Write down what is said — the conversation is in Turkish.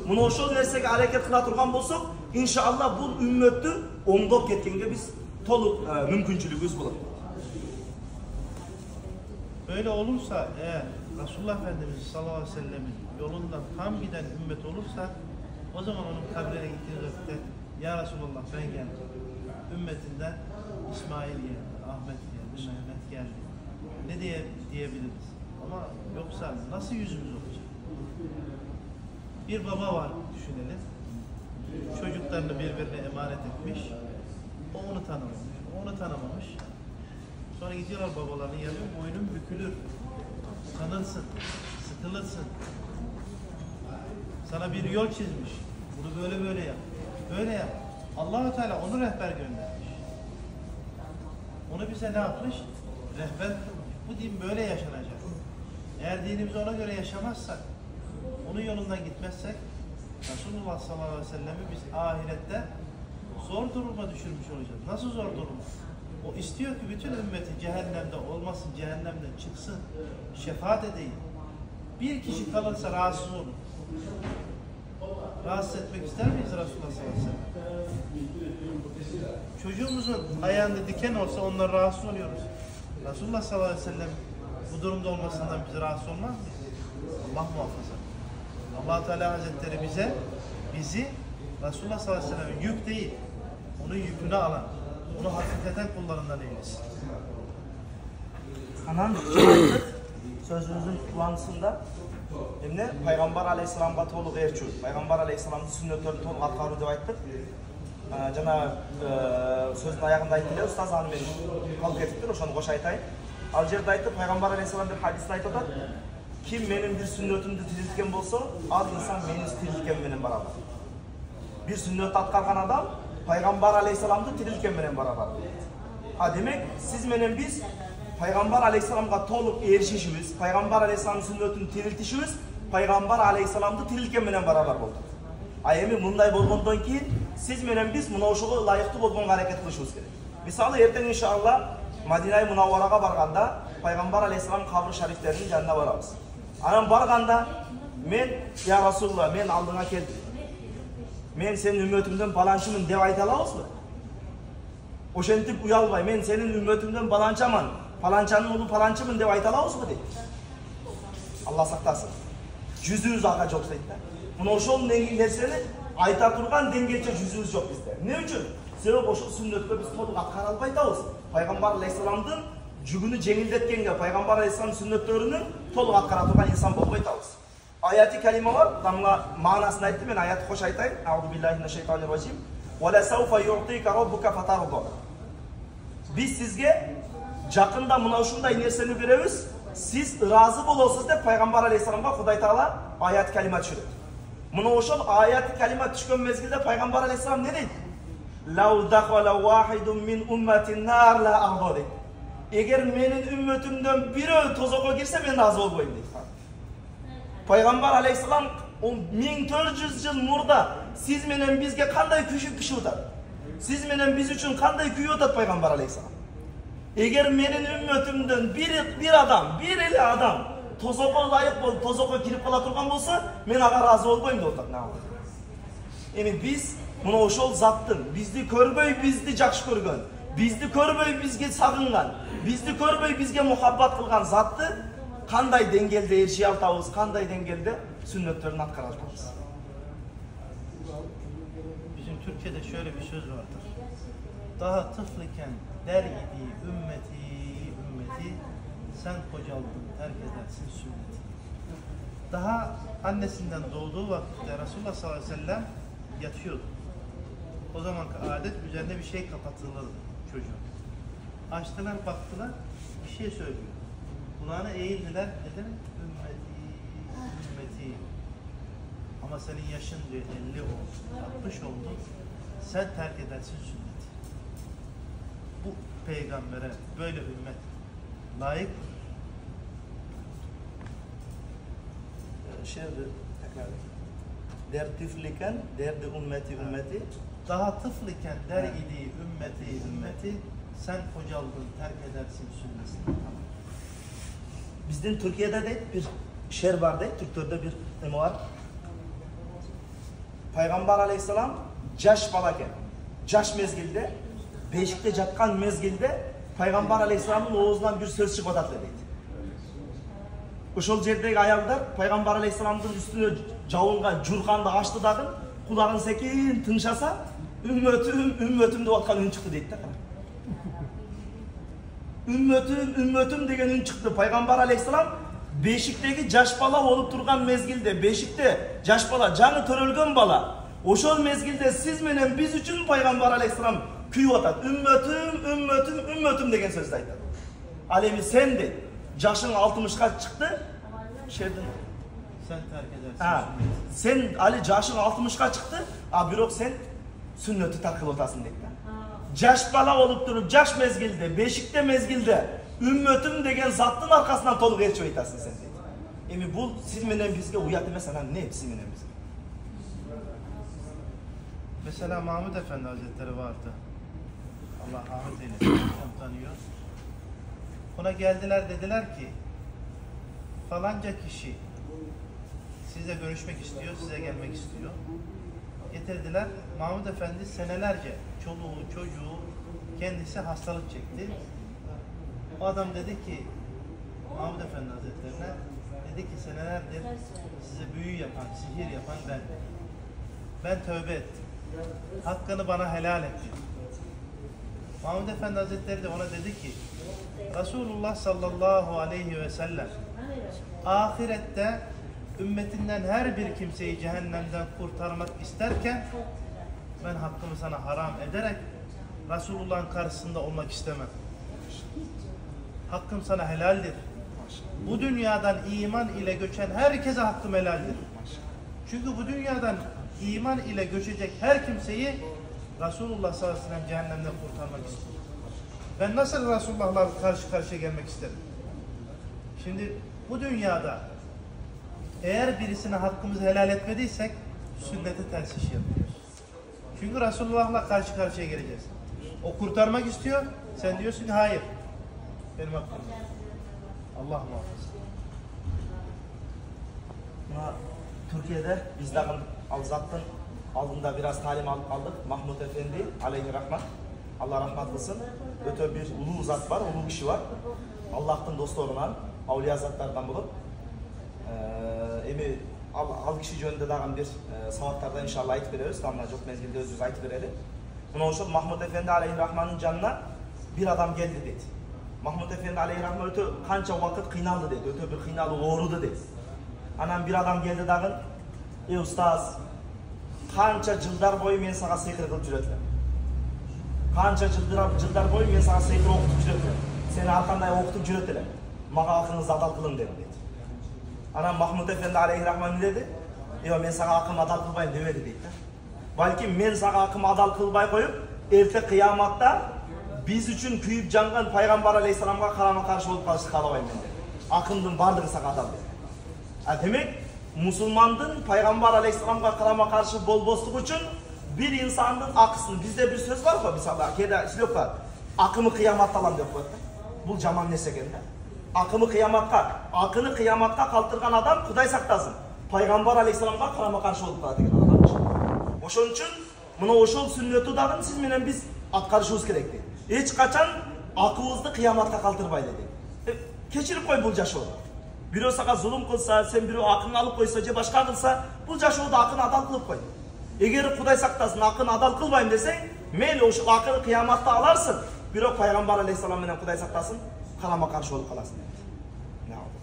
Muna oşol nersege hareket kıla turgan bolsok, inşallah bu ümmetni oңдоп ketkenge biz toluk mümkünçülüğümüz bular. Böyle olursa eğer Resulullah Efendimiz sallallahu aleyhi ve sellemin yolundan tam giden ümmet olursa o zaman onun kabrine gittiği vakitte ya Resulullah ben geldim. Ümmetinden İsmail geldi, Ahmet geldi, Mehmet geldi. Ne diyebiliriz? Ama yoksa nasıl yüzümüz olacak? Bir baba var düşünelim. Çocuklarını birbirine emanet etmiş. O onu tanımamış, o onu tanımamış. Sonra gidiyorlar babalarının yanına, boynun bükülür. Tanırsın, sıkılırsın. Sana bir yol çizmiş. Bunu böyle böyle yap. Böyle yap. Allah-u Teala onu rehber göndermiş. Onu bize ne yapmış? Rehber kılmış. Bu din böyle yaşanacak. Eğer dinimizi ona göre yaşamazsak, onun yolundan gitmezsek, Resulullah sallallahu aleyhi ve sellem'i biz ahirette zor duruma düşürmüş olacağız. Nasıl zor durum? O istiyor ki bütün ümmeti cehennemde olmasın, cehennemden çıksın, şefaat edeyim. Bir kişi kalırsa rahatsız olur. Rahatsız etmek ister miyiz Resulullah sallallahu aleyhi ve sellem? Çocuğumuzun ayağında diken olsa ondan rahatsız oluyoruz. Resulullah sallallahu aleyhi ve sellem bu durumda olmasından bizi rahatsız olmaz mıyız? Allah muhafaza. Allah Teala Hazretleri bizi Resulullah sallallahu aleyhi ve sellem'in yük değil, onun yükünü alan, onu hafifleten kullarından eylesin. Anan sözünüzün kullanısında emne Peygamber aleyhisselam'a toluk erçü, Peygamber aleyhisselam'ın sünnetlerini toluk atkarı dep ayttık. Jana sözün ayağında ayttılar, Ustaz hanım beni kalk etiptir, oşonu koş aytayım. Al jerde aytты, Peygamber aleyhisselam bir hadiste ayttılar. Kim benim bir sünnetimdi tiriltken bolsa, az insan benim tiriltken menen beraber. Bir sünnet atkargan adam, Peygamber aleyhisselam'dı tiriltken menen beraber. Ha demek, siz menen biz Peygamber aleyhisselam'a toluk erişişimiz, Peygamber aleyhisselam'ın sünnetini tiriltişimiz, Peygamber aleyhisselam'dı tiriltken menen beraber oldu. Ayemi munday bolgondan keyin siz menen biz muna ошого layıklı bolgonga hareket kılışыбыз керек. Misalı erten inşallah Madina-i Munawwaraga barganda Peygamber aleyhisselam kabri şeriflerinin yanına varabız. Anan barganda men ya Resulullah men aldığına keldim. Men senin ümmetimden balançımın dep ayta alabızbı? Oşentip uyalbay men senin ümmetimden balançaman, palançanın ulu palançımın dep ayta alabızbı deydi. Allah saklasın. Yüzümüz aka çok deydi. Muna oşol nerseni ayta turgan dengece yüzümüz yok bizde. Ne üçün? Sebep oşol sünnetke biz toluk atkara albay atабыз. Peygamber aleyhisselam'dın жүгünü жеңилдеткенге Peygamber aleyhisselam sünnetlerini toluk atkara turgan insan bolbay atабыз. Ayati kelime var, damla manasını aytты, men ayatı hoş aytayım. Euzubillahimineşşeytanirracim. Ve la sawfa yu'tika rabbuka fatarda. Biz sizge jakında muna ушундай nerseni berебиз, siz razı bolosuz dep Peygamber aleyhisselamga Huday Taala ayat kelime düşürüp. Muna oşol ayat kelime düşkön mezgilde Peygamber aleyhisselam ne deydi? Law dakhala wahidun min ummatin nar la arda deydi. Eğer menin ümmetimden biri tozoğa girse ben razı olmayayım deydi. Peygamber aleyhisselam 1400 yıl murda siz menen bizge kanday kişi utat. Siz menen biz üçün kanday küy utat Peygamber aleyhisselam. Eğer menin ümmetimden bir adam tozoğa layık bol, tozoğa kirip kala turgan bolsa, men aga razı olmayayım da utat. Yani biz muna oşol zattın, bizdi körböy bizdi jakşı körgön, bizdi körböy bizge sagıngan, bizdi körböy bizge muhabbat kılgan zattı kanday dengelde erişe altabız, kanday dengelde sünnetlerini atkara altabız. Bizim Türkiye'de şöyle bir söz vardır. Daha tıflıken der idi ümmeti, sen kocaldın terk edersin sünneti. Daha annesinden doğduğu vakitte Resulullah sallallahu aleyhi ve sellem yatıyordu. O zamanki adet üzerine bir şey kapatılırdı çocuğun. Açtılar baktılar, bir şey söylüyor. Kulağına eğildiler, dedim ümmeti. Ama senin yaşın diyor 50 oldu, 60 oldu. Sen terk edersin sünneti. Bu peygambere böyle ümmet layık mı? Der tifliken derdi ümmeti. Daha tıfliken der idi ümmeti, sen kocaldın terk edersin sünnetini. Bizden Türkiye'de de bir şer var değil, Türklerde bir ne var? Peygamber aleyhisselam jaş balaken, jaş mezgilde, beşikte жатқан mezgilde Peygamber aleyhisselamın oğuzundan bir söz çıkıp atatlı deydi. Ошол жердеги аялдар Peygamber aleyhisselamдын üstüne жауынга журканды açtı dagın, kulağın sekin tınşasa, ümmetim деп atkan ün çıktı deydi. Ümmetim degen ün çıktı. Peygamber aleyhisselam beşikteki jaş bala olup durgan mezgilde, beşikte jaş bala, canı törölgön bala. Oşol mezgilde siz menen biz üçün Peygamber aleyhisselam kүйüp atat. Ümmetim degen sözü aytат. Al endi sen de jaşın 60'ga çıktı. Şerdin. Sen terk edersin. Ha. Sen Ali jaşın 60'ga çıktı. Birok sen sünneti terk kılıp atasın deydi. Jaş bala olup durup jaş mezgilde, beşikte mezgilde ümmetim degen zattın arkasından toluk erçip aytasın sen deydi. Emi bu siz menen bizge uyat emес, anan ne siz menen bizge? Mesela Mahmud Efendi Hazretleri vardı. Allah rahmet eylesin. Onu tanıyor. Ona geldiler, dediler ki falanca kişi sizle görüşmek istiyor, size gelmek istiyor. Getirdiler. Mahmud Efendi senelerce çoluğu, çocuğu, kendisi hastalık çekti. O adam dedi ki Mahmud Efendi Hazretlerine, dedi ki senelerdir size büyü yapan, sihir yapan ben. Ben tövbe ettim. Hakkını bana helal et. Mahmud Efendi Hazretleri de ona dedi ki Resulullah sallallahu aleyhi ve sellem ahirette ümmetinden her bir kimseyi cehennemden kurtarmak isterken ben hakkımı sana haram ederek Resulullah'ın karşısında olmak istemem. Hakkım sana helaldir. Bu dünyadan iman ile göçen herkese hakkım helaldir. Çünkü bu dünyadan iman ile göçecek her kimseyi Resulullah sallallahu aleyhi ve sellem cehennemden kurtarmak istiyor. Ben nasıl Resulullah'la karşı karşıya gelmek isterim? Şimdi bu dünyada eğer birisine hakkımızı helal etmediysek sünnete ters iş yapıyoruz. Çünkü Resulullah'la karşı karşıya geleceğiz. O kurtarmak istiyor, sen diyorsun ki hayır. Benim hakkım. Allah muhafaza. Türkiye'de biz de Alzattın aldığında biraz talim aldık. Mahmud Efendi aleyhi rahmat. Allah rahmat kılsın. Öte bir ulu zat var, ulu kişi var. Allah'tan dostlarından, avliya zatlardan bulup. Emi al kişi jönünde dağın bir savatlardan inşallah ayet veririz. Tamam, çok mezgilde özümüz ayet verelim. Buna oşul Mahmud Efendi aleyhi rahmanın canına bir adam geldi dedi. Mahmud Efendi aleyhi rahman öte kança vakit kıynalı dedi. Öte bir kıynalı uğrudu dedi. Anam bir adam geldi dağın. Ey ustaz, kança yıllar boyu men sana sihir kılıp jüretirim. Kança yıllar boyu men sana sihir okutup jüretirim. Seni arkanday okutup jüretirim. Maga akınızı adal kılın dedi. Anam Mahmud Efendi aleyhi rahman ne dedi? Men sana akım adal kılbayım demedi deydi. Balki men sana akım adal kılbay koyup, erte kıyamatta biz üçün kүйüp jangan Peygamber aleyhisselamga karama karşı olup kalıştı kalabayım ben dedi. Akımdın bardığı sana adal dedi. Demek Müslümandın Peygamber aleyhisselamga karama karşı bol bostluk için bir insanın akısını, bizde bir söz var mı? Mesela keda yok var. Akımı kıyamatta alan diyor. Bu jaman nesegende. Akımı kıyamatta kaltırgan adam Kuday saktasın. Peygamber aleyhisselamga karama karşı olup kaldı degan adam için. Oşun için mına oşol sünneti dağın siz menen biz atkarışımız gerekti. Hiç kaçan akımızды kıyamatta kaltırbaydı dedi. Keçirip koy bu jaşoğu. Biri sana zulüm kılsa, sen biri akını alıp koysa, je başka kılsa, bu jaşoğu da akını adal kılıp koy. Eğer Kuday saktasın, akını adal kılbayım desen, meyli oşul akını kıyamatta alarsın. Biri Peygamber aleyhisselam menen Kuday saktasın, kalama karşı olup kalasın. Ne oldu?